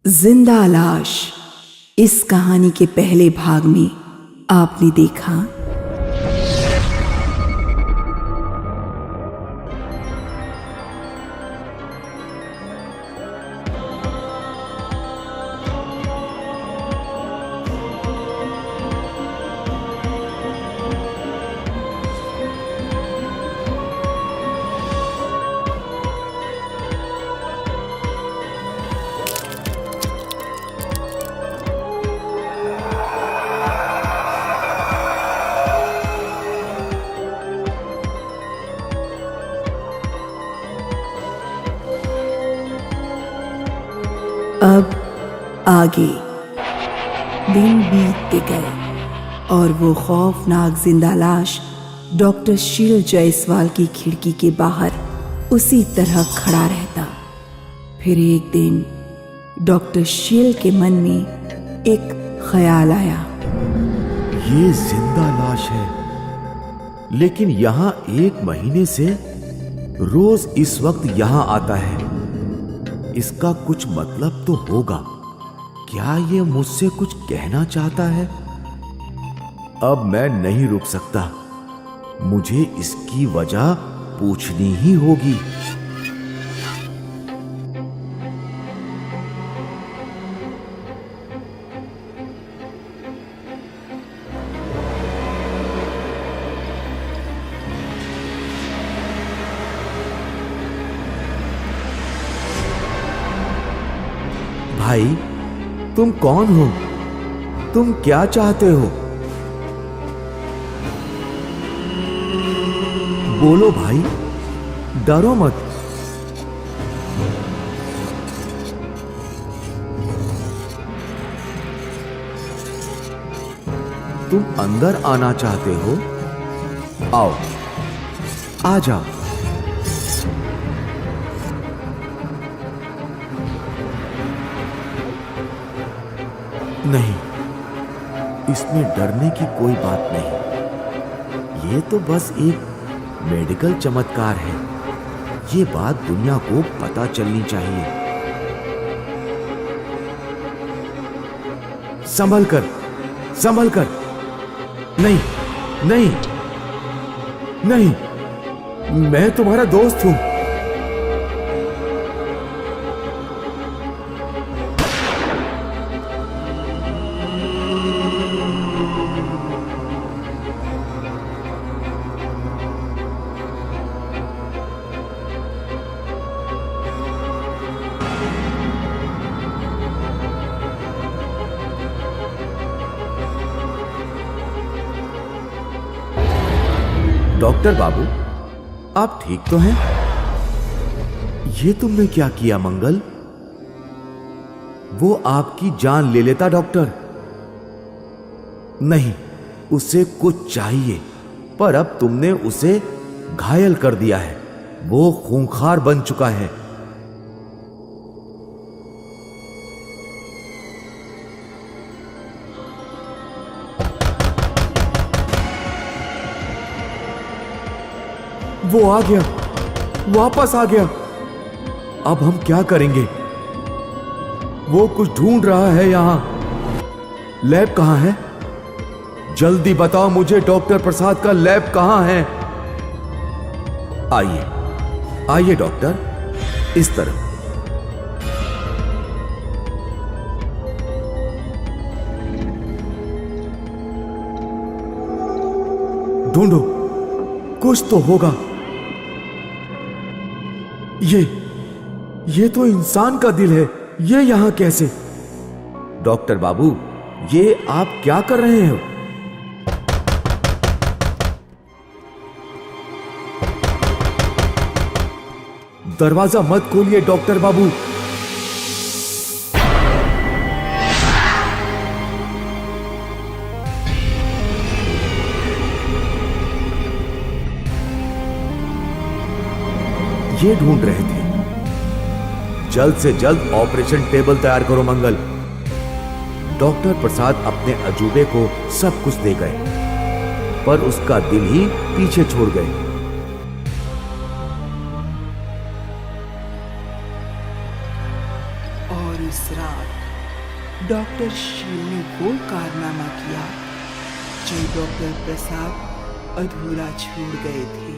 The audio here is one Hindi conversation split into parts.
जिंदा लाश। इस कहानी के पहले भाग में आपने देखा अब आगे दिन बीतते गए और वो खौफनाक जिंदा लाश डॉक्टर शील जायसवाल की खिड़की के बाहर उसी तरह खड़ा रहता। फिर एक दिन डॉक्टर शील के मन में एक ख्याल आया। ये जिंदा लाश है, लेकिन यहाँ 1 महीने से रोज इस वक्त यहाँ आता है। इसका कुछ मतलब तो होगा। क्या ये मुझसे कुछ कहना चाहता है? अब मैं नहीं रुक सकता, मुझे इसकी वजह पूछनी ही होगी। भाई, तुम कौन हो? तुम क्या चाहते हो? बोलो भाई, डरो मत। तुम अंदर आना चाहते हो? आओ, आ जाओ। नहीं, इसमें डरने की कोई बात नहीं। ये तो बस एक मेडिकल चमत्कार है। ये बात दुनिया को पता चलनी चाहिए। संभल कर, संभल कर। नहीं, नहीं, नहीं, मैं तुम्हारा दोस्त हूं। डॉक्टर बाबू, आप ठीक तो हैं? ये तुमने क्या किया मंगल? वो आपकी जान ले लेता डॉक्टर। नहीं, उसे कुछ चाहिए, पर अब तुमने उसे घायल कर दिया है। वो खूंखार बन चुका है। वो आ गया, वापस आ गया। अब हम क्या करेंगे? वो कुछ ढूंढ रहा है यहां। लैब कहां है? जल्दी बताओ मुझे, डॉक्टर प्रसाद का लैब कहां है? आइए, आइए डॉक्टर, इस तरफ। ढूंढो, कुछ तो होगा। ये तो इंसान का दिल है। ये यहां कैसे? डॉक्टर बाबू, ये आप क्या कर रहे हो? दरवाजा मत खोलिए डॉक्टर बाबू। ये ढूंढ रहे थे। जल्द से जल्द ऑपरेशन टेबल तैयार करो मंगल। डॉक्टर प्रसाद अपने अजूबे को सब कुछ दे गए, पर उसका दिल ही पीछे छोड़ गए। और इस रात डॉक्टर शील ने वो कारनामा किया जो डॉक्टर प्रसाद अधूरा छोड़ गए थे।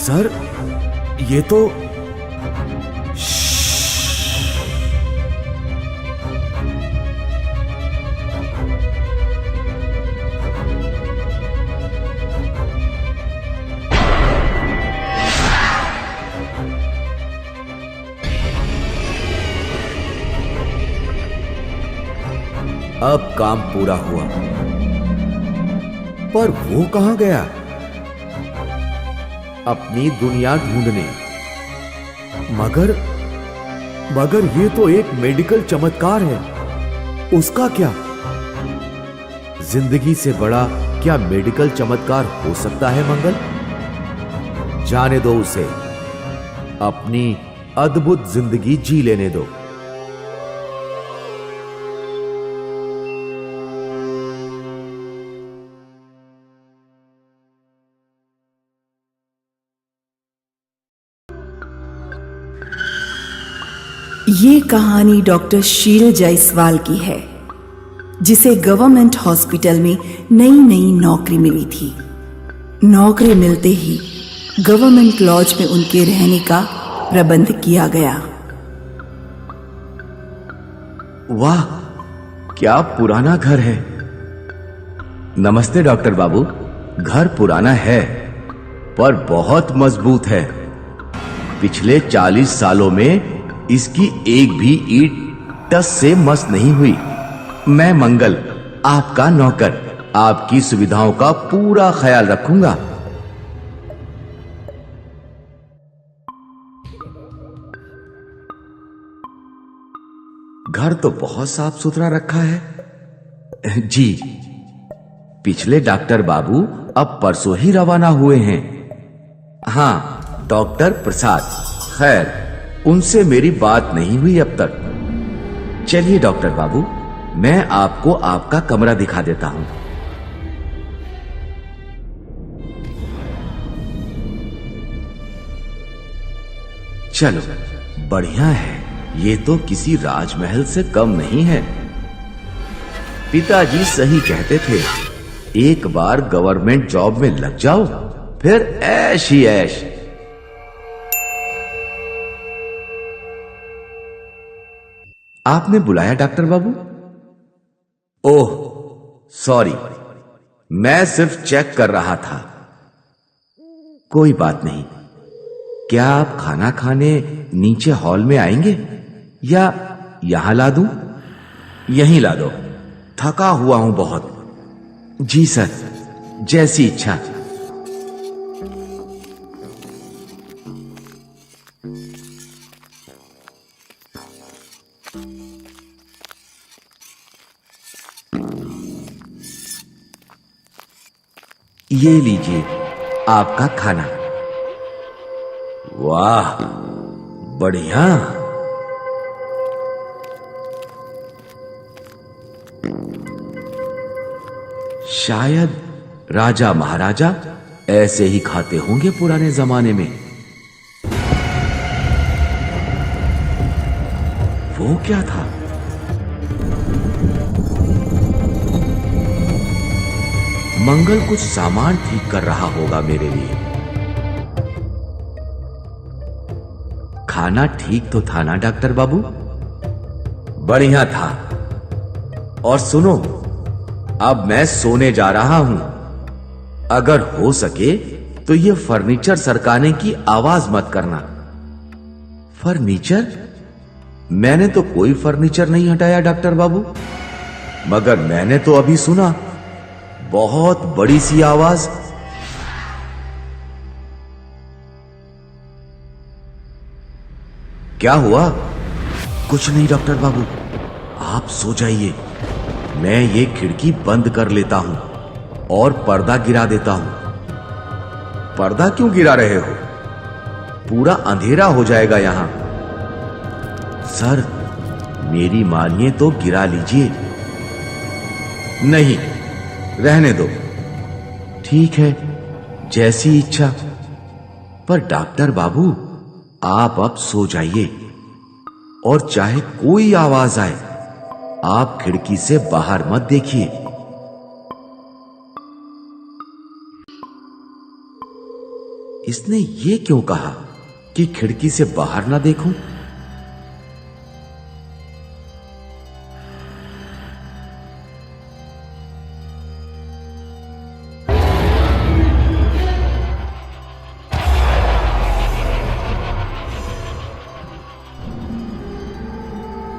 सर, ये तो अब काम पूरा हुआ, पर वो कहां गया? अपनी दुनिया ढूंढने। मगर ये तो एक मेडिकल चमत्कार है। उसका क्या? जिंदगी से बड़ा क्या मेडिकल चमत्कार हो सकता है मंगल? जाने दो उसे, अपनी अद्भुत जिंदगी जी लेने दो। ये कहानी डॉक्टर शील जायसवाल की है, जिसे गवर्नमेंट हॉस्पिटल में नई नई नौकरी मिली थी। नौकरी मिलते ही गवर्नमेंट लॉज में उनके रहने का प्रबंध किया गया। वाह, क्या पुराना घर है। नमस्ते डॉक्टर बाबू। घर पुराना है पर बहुत मजबूत है। पिछले 40 सालों में इसकी एक भी ईंट टस से मस नहीं हुई। मैं मंगल, आपका नौकर, आपकी सुविधाओं का पूरा ख्याल रखूंगा। घर तो बहुत साफ सुथरा रखा है। जी, पिछले डॉक्टर बाबू अब परसों ही रवाना हुए हैं। हाँ, डॉक्टर प्रसाद। खैर, उनसे मेरी बात नहीं हुई अब तक। चलिए डॉक्टर बाबू, मैं आपको आपका कमरा दिखा देता हूं। चलो, बढ़िया है। ये तो किसी राजमहल से कम नहीं है। पिताजी सही कहते थे, एक बार गवर्नमेंट जॉब में लग जाओ, फिर ऐश ही ऐश। आपने बुलाया डॉक्टर बाबू? ओह सॉरी, मैं सिर्फ चेक कर रहा था। कोई बात नहीं। क्या आप खाना खाने नीचे हॉल में आएंगे या यहां ला दूं? यहीं ला दो, थका हुआ हूं बहुत। जी सर, जैसी इच्छा। ये लीजिए आपका खाना। वाह, बढ़िया। शायद राजा महाराजा ऐसे ही खाते होंगे पुराने जमाने में। वो क्या था? मंगल कुछ सामान ठीक कर रहा होगा मेरे लिए। खाना ठीक तो था ना डॉक्टर बाबू? बढ़िया था। और सुनो, अब मैं सोने जा रहा हूं। अगर हो सके तो ये फर्नीचर सरकाने की आवाज मत करना। फर्नीचर? मैंने तो कोई फर्नीचर नहीं हटाया डॉक्टर बाबू। मगर मैंने तो अभी सुना बहुत बड़ी सी आवाज। क्या हुआ? कुछ नहीं डॉक्टर बाबू, आप सो जाइए। मैं ये खिड़की बंद कर लेता हूं और पर्दा गिरा देता हूं। पर्दा क्यों गिरा रहे हो? पूरा अंधेरा हो जाएगा यहां। सर, मेरी मानिए तो गिरा लीजिए। नहीं, रहने दो। ठीक है, जैसी इच्छा। पर डॉक्टर बाबू, आप अब सो जाइए, और चाहे कोई आवाज आए, आप खिड़की से बाहर मत देखिए। इसने ये क्यों कहा कि खिड़की से बाहर ना देखूं?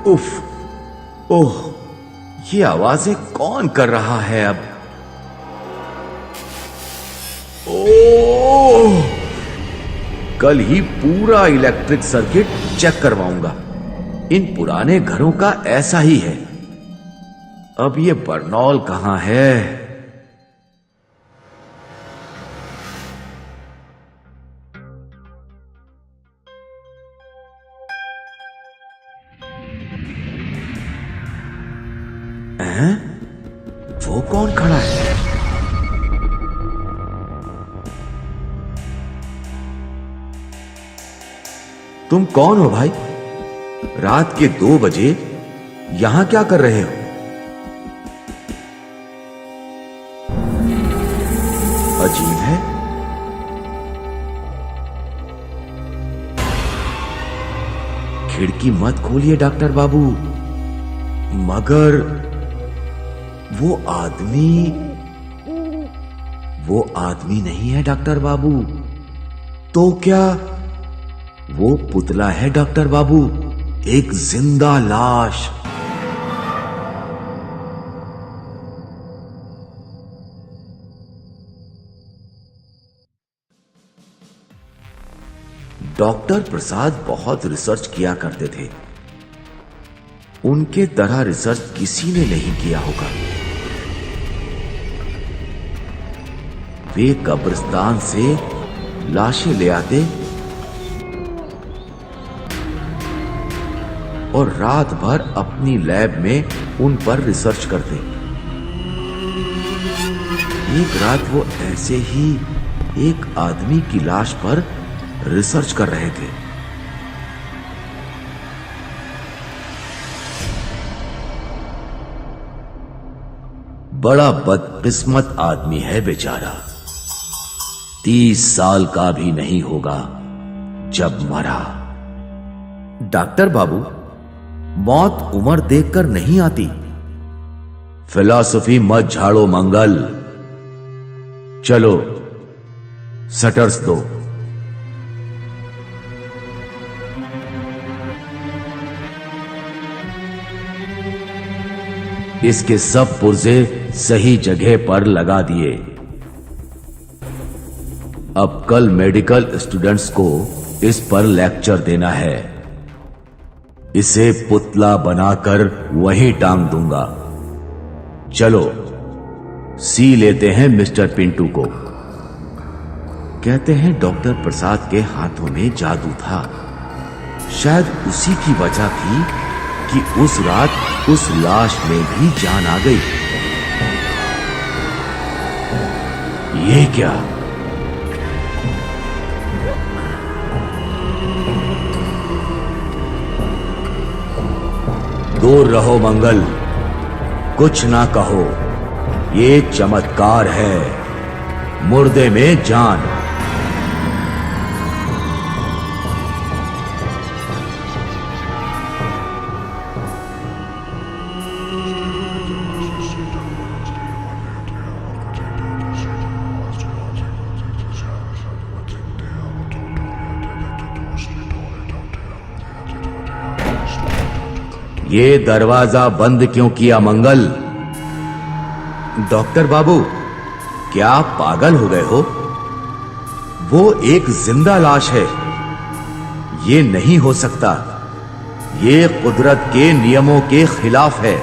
उफ, ओह, ये आवाजें कौन कर रहा है अब? ओह, कल ही पूरा इलेक्ट्रिक सर्किट चेक करवाऊंगा। इन पुराने घरों का ऐसा ही है। अब ये बर्नौल कहां है? वो कौन खड़ा है? तुम कौन हो भाई? रात के 2 बजे यहां क्या कर रहे हो? अजीब है। खिड़की मत खोलिए डॉक्टर बाबू। मगर वो आदमी नहीं है डॉक्टर बाबू। तो क्या वो पुतला है डॉक्टर बाबू? एक जिंदा लाश। डॉक्टर प्रसाद बहुत रिसर्च किया करते थे। उनके तरह रिसर्च किसी ने नहीं किया होगा। वे कब्रिस्तान से लाशें ले आते और रात भर अपनी लैब में उन पर रिसर्च करते। एक रात वो ऐसे ही एक आदमी की लाश पर रिसर्च कर रहे थे। बड़ा बदकिस्मत आदमी है बेचारा। 30 साल का भी नहीं होगा जब मरा। डॉक्टर बाबू, मौत उम्र देखकर नहीं आती। फिलॉसफी मत झाड़ो मंगल। चलो शटर्स दो। इसके सब पुर्जे सही जगह पर लगा दिए। अब कल मेडिकल स्टूडेंट्स को इस पर लेक्चर देना है। इसे पुतला बनाकर वहीं टांग दूंगा। चलो सी लेते हैं मिस्टर पिंटू को। कहते हैं डॉक्टर प्रसाद के हाथों में जादू था। शायद उसी की वजह थी कि उस रात उस लाश में भी जान आ गई। ये क्या? दूर रहो मंगल, कुछ ना कहो। ये चमत्कार है, मुर्दे में जान। ये दरवाजा बंद क्यों किया मंगल? डॉक्टर बाबू, क्या आप पागल हो गए हो? वो एक जिंदा लाश है। ये नहीं हो सकता। ये कुदरत के नियमों के खिलाफ है।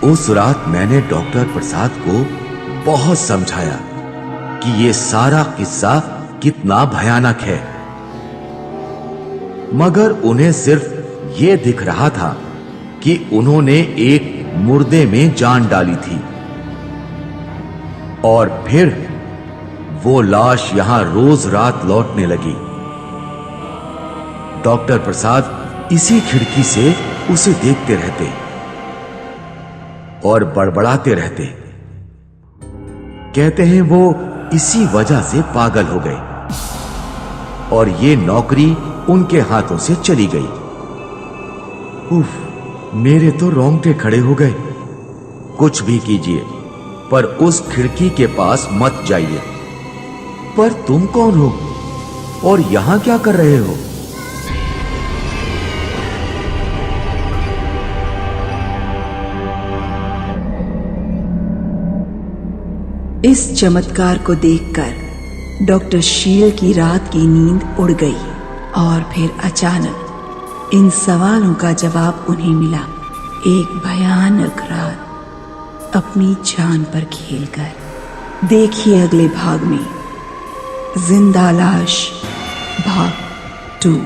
उस रात मैंने डॉक्टर प्रसाद को बहुत समझाया, कि ये सारा किस्सा कितना भयानक है, मगर उन्हें सिर्फ ये दिख रहा था कि उन्होंने एक मुर्दे में जान डाली थी और फिर वो लाश यहां रोज रात लौटने लगी। डॉक्टर प्रसाद इसी खिड़की से उसे देखते रहते और बड़बड़ाते रहते। कहते हैं वो इसी वजह से पागल हो गए और ये नौकरी उनके हाथों से चली गई। उफ, मेरे तो रोंगटे खड़े हो गए। कुछ भी कीजिए, पर उस खिड़की के पास मत जाइए। पर तुम कौन हो और यहां क्या कर रहे हो? इस चमत्कार को देखकर डॉक्टर शील की रात की नींद उड़ गई और फिर अचानक इन सवालों का जवाब उन्हें मिला। एक भयानक रात अपनी जान पर खेलकर। देखिए अगले भाग में जिंदा लाश भाग 2।